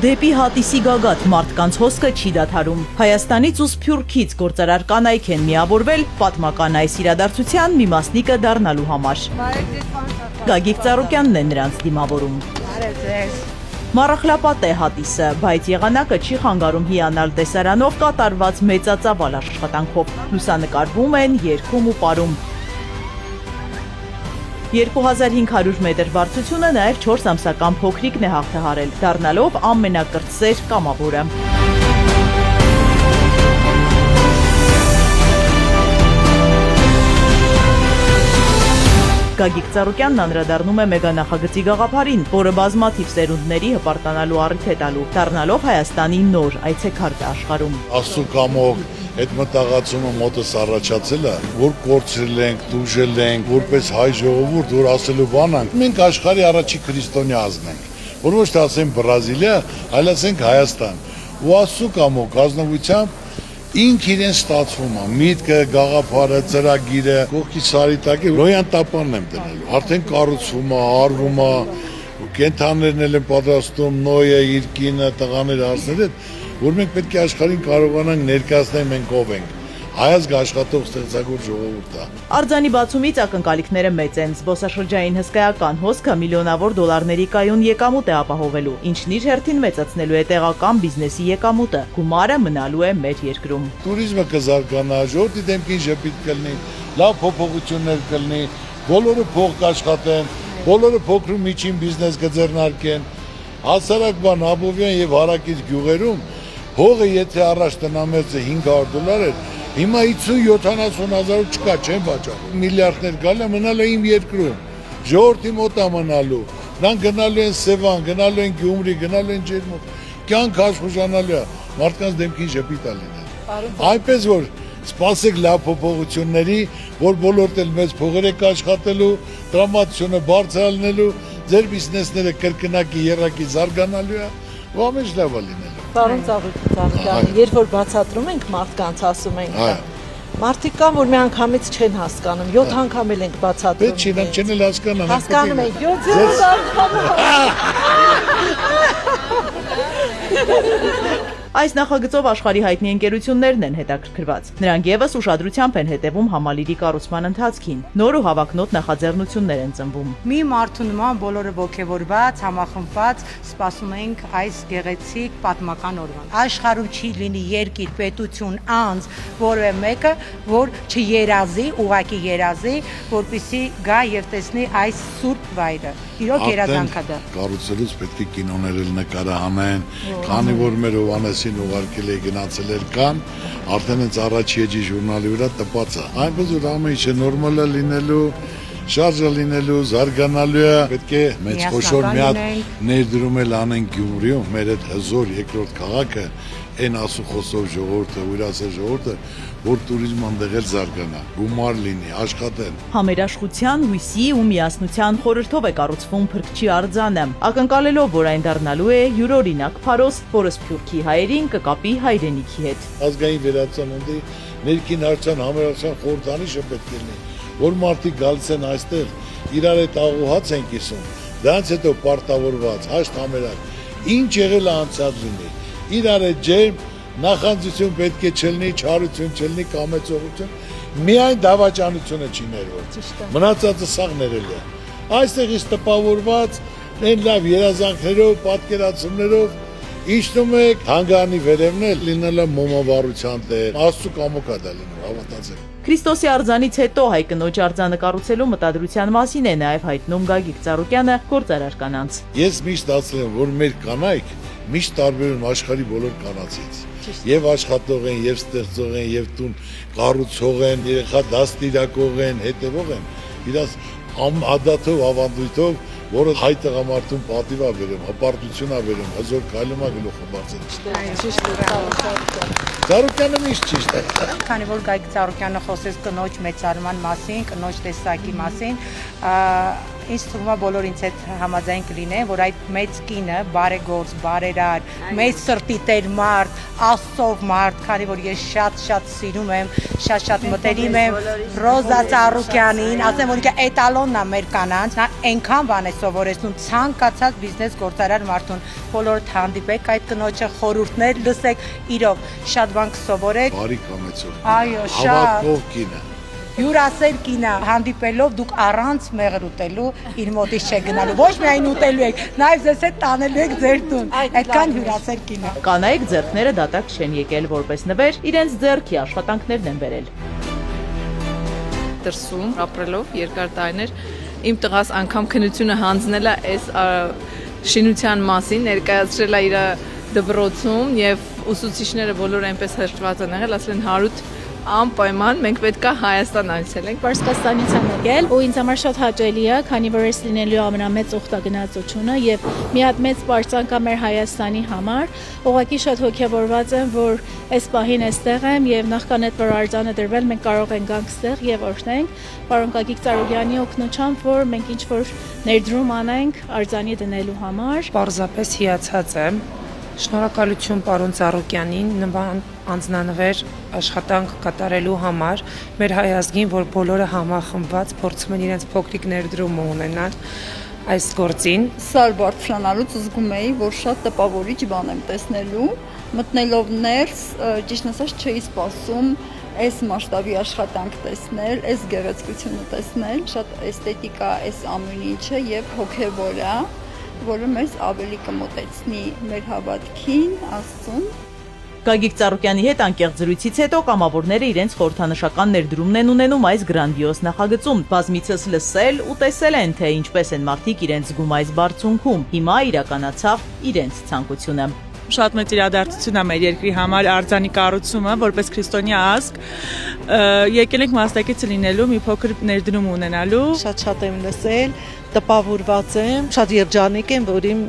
Դեպի Հատիսի գագաթ մարդկանց հոսքը չի դադարում։ Հայաստանից ու Սփյուռքից գործարար կանայք են միավորվել պատմական այս իրադարձության մի մասնիկը դառնալու համար։ Գագիկ Ծառուկյանն է նրանց դիմավորում։ Մառախլապատ է Հատիսը, բայց եղանակը չի խանգարում հիանալ տեսարանով կատարված մեծածավալ աշխատանքով։ Լուսանկարվում են, երգում ու պարում։ 2500 մետր բարձրությունը նաև 4 ամսական փոքրիկն է հաղթահարել, դառնալով ամենակրտսեր կամավորը։ Գագիկ Ծառուկյանն անդրադառնում է մեգանախագծի գաղափարին, որը բազմաթիվ սերունդների հպարտանալու առիթ է տալու, դառնալով Հայաստանի նոր այցեքարտը աշխարհում։ Աստծո կամոք այդ մտածումը մոտս առաջացել է, որ կորցրել ենք, դուժել ենք, որպես հայ ժողովուրդ, որ ասելու բան ենք, մենք աշխարհի առաջի քրիստոնյա ազգ ենք, որ ոչ թե ասենք Բրազիլիա, այլ ասենք Հայաստան։ Ու Աստծո կամոք ազնվությամբ ինք իրեն ստացվում է, միտքը, գաղափարը, ծրագիրը, կողքի սարիտակի լոյան տապանն եմ դնելու, արդեն կառուցվում է, արվում է, կենթանիներն են պատրաստում, նոյը, իր կինը, տղաները, հարցները, որ մենք պետք է աշխարհին կարողանանք ներկայացնել մենք ով ենք, հայազգ աշխատող ստեղծագործ ժողովուրդ է։ Արձանի բացումից ակնկալիքները մեծ են, զբոսաշրջային հսկայական հոսքը միլիոնավոր դոլարների կայուն եկամուտ է ապահովելու, ինչն իր հերթին մեծացնելու է տեղական բիզնեսի եկամուտը, գումարը մնալու է մեր երկրում։ Տուրիզմը կզարգանա, ժողովրդի դեմքին ժպիտ կլինի, լավ փոփոխություններ կլինի, բոլորը փող կաշխատեն, բոլորը փոքր ու միջին բիզնես կձեռնարկեն, հասարակ բան Աբովյան եւ հարակից գյուղերում հողը եթե առաջ տնամերձը $500 էր, հիմա 50-70 հազարով չկա, չեն վաճառում։ Միլիարդներ գալը մնալու իմ երկրում, ժողովրդի մոտ է մնալու, նրանք գնալու են Սևան, գնալու են Գյումրի, գնալու են Ջերմուտ, կյանք աշխուժանալու է, մարդկանց դեմքին ժպիտ է լինել։ Այնպես որ սպասեք լավ փոփոխությունների, որ բոլորդ էլ մեծ փողեր եք աշխատելու, տրամադրությունը բարձրացնելու, ձեր բիզնեսները կրկնակի երակի զարգանալու է, ու ամեն լավ է լինելու։ Պարոն Ծառուկյան, երբ որ բացատրում ենք մարդկանց, ասում ենք, մարդիկ կան, որ մի անգամից չեն հասկանում, 7 անգամ էլ ենք բացատրում։ Պետք չի, նրանք չեն էլ հասկանում։ Հասկանում ենք, 7 անգամ։ Այս նախագծով աշխարհի հայտնի ընկերություններն են հետաքրքրված։ Նրանք եւս ուշադրությամբ են հետևում համալիրի կառուցման ընթացքին։ Նոր ու հավակնոտ նախաձեռնություններ են ծնվում։ Մի մարդու նման բոլորը ողջևորված, համախմբված սպասում ենք այս գեղեցիկ պատմական օրվան։ Աշխարհում չի լինի երկիր, պետություն, անձ, որևէ մեկը, որ չերազի, ուղակի երազի, որպեսզի գա եւ տեսնի այս սուրբ վայրը։ Իրոք երազանքա դա։ Կառուցելուց պետք է կինոներ էլ նկարահանեն, քանի որ մեր Հովհաննեսին ուղարկել է գնացել էր կան, արդեն հենց առաջի էջի ժուրնալի վրա տպած է։ Այնպես որ ամեն ինչը նորմալ է լինելու, շարժը լինելու, զարգանալու է, պետք է մեծ խոշոր մի հատ ներդրում էլ անեն Գյումրիում, մեր այդ հզոր երկրորդ քաղաքը, այն ասուխոսով ժողովուրդը, ուրասեր ժողովուրդը, որ տուրիզմը այնտեղ էլ զարգանա, գումար լինի, աշխատեն։ Համերաշխության, հույսի ու միասնության խորհրդով է կառուցվում Փրկչի արձանը, ակնկալելով, որ այն դառնալու է յուրօրինակ փարոս, որը Սփյուռքի հայերին կկապի հայրենիքի հետ։ Ազգային վերածննդի ներքին հարցան համերաշխության խորհրդանիշը պետք է լինի, որ մարդիկ գալիս են այստեղ, իրար հետ աղուհաց են կիսում, դրանց հետո պարտավորված, հաշտ համերաք, ինչ եղել է անցած լինի, իրար հետ ջերմ նախանձություն պետք է չլինի, չարություն չլինի, կամեցողություն, միայն դավաճանությունը չի ներվող, մնացածը սաղ ներել է։ Այստեղից տպավորված, են լավ երազանքներով, պատկերացումներով, իջնում եք, հանգարանի վերևն է լինել է մոմավառության տեղ, Աստծո կամոք է դա լինում, հավատացեք։ Քրիստոսի արձանից հետո հայ կնոջ արձանը կառուցելու մտադրության մասին է նաև հայտնում Գագիկ Ծառուկյանը գործարար կանանց։ Ես միշտ ասել եմ, որ մեր կանայք միշտ տարբերում աշխարհի բոլոր կանացից։ Եվ աշխատող են, եւ ստեղծող են, եւ տուն կառուցող են, երեխա դաստիարակող են, հետևող են, իրաց ադաթով, ավանդույթով, որը հայ տղամարդուն պատիվ է բերում, հպարտություն է բերում, հզոր քայլում է գլուխը բարձր։ Ճիշտ է։ Ծառուկյանը միշտ ճիշտ է։ Քանի որ Գագիկ Ծառուկյանը խոսեց կնոջ մեծարման մասին, կնոջ տեսակի մասին, ինձ թվում է բոլոր ինձ հետ համաձայն կլինեն, որ այդ մեծ կինը, բարեգործ, բարերար, մեծ սրտի տեր մարդ, Աստծով մարդ, քանի որ ես շատ սիրում եմ, շատ մտերիմ եմ Ռոզա Ծառուկյանին, ասեմ որ ինքը էտալոնն է մեր կանանց, նա այնքան բան է սովորեցնում ցանկացած բիզնես գործարար մարդուն, բոլորդ հանդիպեք այդ կնոջը, խորհուրդներ լսեք, իրոք շատ բան կսովորեք։ Բարի կամեցող։ Այո, շատ։ Հավատքով կին է։ Հյուրասեր կինը հանդիպելով դուք առանց մեղր ուտելու իր մոտից չեք գնալու, ոչ միայն ուտելու եք, նաև ձեզ հետ տանելու եք ձեր տուն, այդքան հյուրասեր կինը։ Կանայք ձեռքները դատակ չեն եկել որպես նվեր, իրենց ձեռքի աշխատանքներն են բերել։ Դրսում ապրելով երկար տարիներ իմ տղաս անգամ քննությունը հանձնել է այս շինության մասին, ներկայացրել է իր դպրոցում եւ ուսուցիչները բոլորը այնպես հրճված են եղել, ասել են Հարութ անպայման մենք պետք է Հայաստան այցելենք։ Պարսկաստանից եմ եկել ու ինձ համար շատ հաճելի է, քանի որ ես լինելու ամենամեծ օգտագնացությունը եւ մի հատ մեծ պարծանք է մեր Հայաստանի համար։ Ուղղակի շատ հոգեվորված եմ, որ այս պահին այստեղ եմ եւ նախքան այդ որ արձանը դրվել, մենք կարող ենք գանք ստեղ եւ օրհնենք պարոն Գագիկ Ծառուկյանի օգնությամբ, որ մենք ինչ որ ներդրում անենք արձանի դնելու համար։ Պարզապես հիացած եմ։ Շնորհակալություն պարոն Ծառուկյանին նման անձնանվեր աշխատանք կատարելու համար մեր հայ ազգին, որ բոլորը համախմբված փորձում են իրենց փոքրիկ ներդրումը ունենալ այս գործին։ Սար բարձրանալուց զգում էի, որ շատ տպավորիչ բան եմ տեսնելու, մտնելով ներս, ճիշտ ասած չէի սպասում այս մասշտաբի աշխատանք տեսնել, այս գեղեցկությունը տեսնել, շատ էսթետիկ է այս ամեն ինչը եւ հոգեվոր է, որը մեզ ավելի կմոտեցնի մեր հավատքին, Աստծուն։ Գագիկ Ծառուկյանի հետ անկեղծ զրույցից հետո կամավորները իրենց խորհրդանշական ներդրումն են ունենում այս գրանդիոզ նախագծում։ Բազմիցս լսել ու տեսել են, թե ինչպես են մարդիկ իրենց զգում այս բարձունքում։ Հիմա իրականացավ իրենց ցանկությունը։ Շատ մեծ իրադարձություն է մեր երկրի համար արձանի կառուցումը, որպես քրիստոնյա ազգ եկել ենք մասնակից լինելու, մի փոքր ներդրում ունենալու։ Շատ եմ լսել, տպավորված եմ, շատ երջանիկ եմ, որ իմ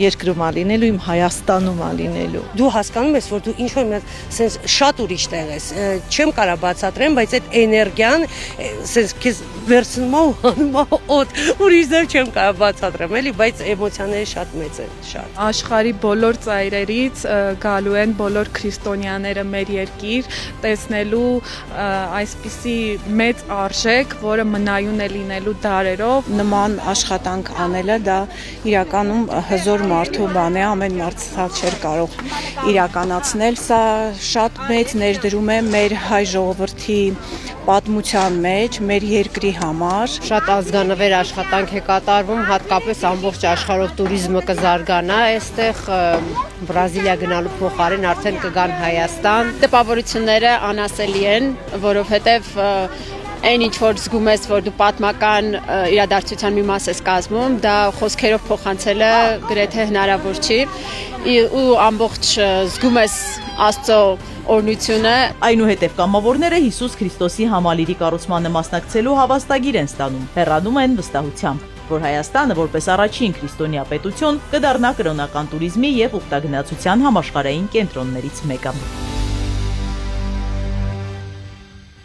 երկրում ա լինելու, իմ Հայաստանում ա լինելու։ Դու հասկանում ես, որ դու ինչ որ sense շատ ուրիշ տեղ ես, չեմ կարա բացատրեմ, բայց այդ էներգիան sense քեզ վերցնում ու հանում է օդ, ուրիշ ձև չեմ կարա բացատրեմ, էլի, բայց էմոցիաները շատ մեծ են, շատ։ Աշխարհի բոլոր ծայրերից գալու են բոլոր քրիստոնյաները մեր երկիր, տեսնելու այսպիսի մեծ արժեք, որը մնայուն է լինելու դարերով։ Նման աշխատանք անելը դա իրականում հզոր մարդու բան է, ամեն մարդ սա չէր կարող իրականացնել, սա շատ մեծ ներդրում է մեր հայ ժողովրդի պատմության մեջ, մեր երկրի համար։ Շատ ազգանվեր աշխատանք է կատարվում, հատկապես ամբողջ աշխարհով туриզմը կզարգանա, այստեղ Բրազիլիա գնալու փոխարեն արդեն կգան Հայաստան։ Տպավորությունները անասելի են, որովհետև այն ինչ որ զգում ես, որ դու պատմական իրադարձության մի մաս ես կազմում, դա խոսքերով փոխանցելը գրեթե հնարավոր չի, ու ամբողջ զգում ես Աստծո օրհնությունը։ Այնուհետև կամավորները Հիսուս Քրիստոսի համալիրի կառուցմանը մասնակցելու հավաստագիր են ստանում, հեռանում են վստահությամբ, որ Հայաստանը որպես առաջին քրիստոնյա պետություն կդառնա կրոնական туриզմի եւ ուխտագնացության համաշխարհային կենտրոններից մեկը։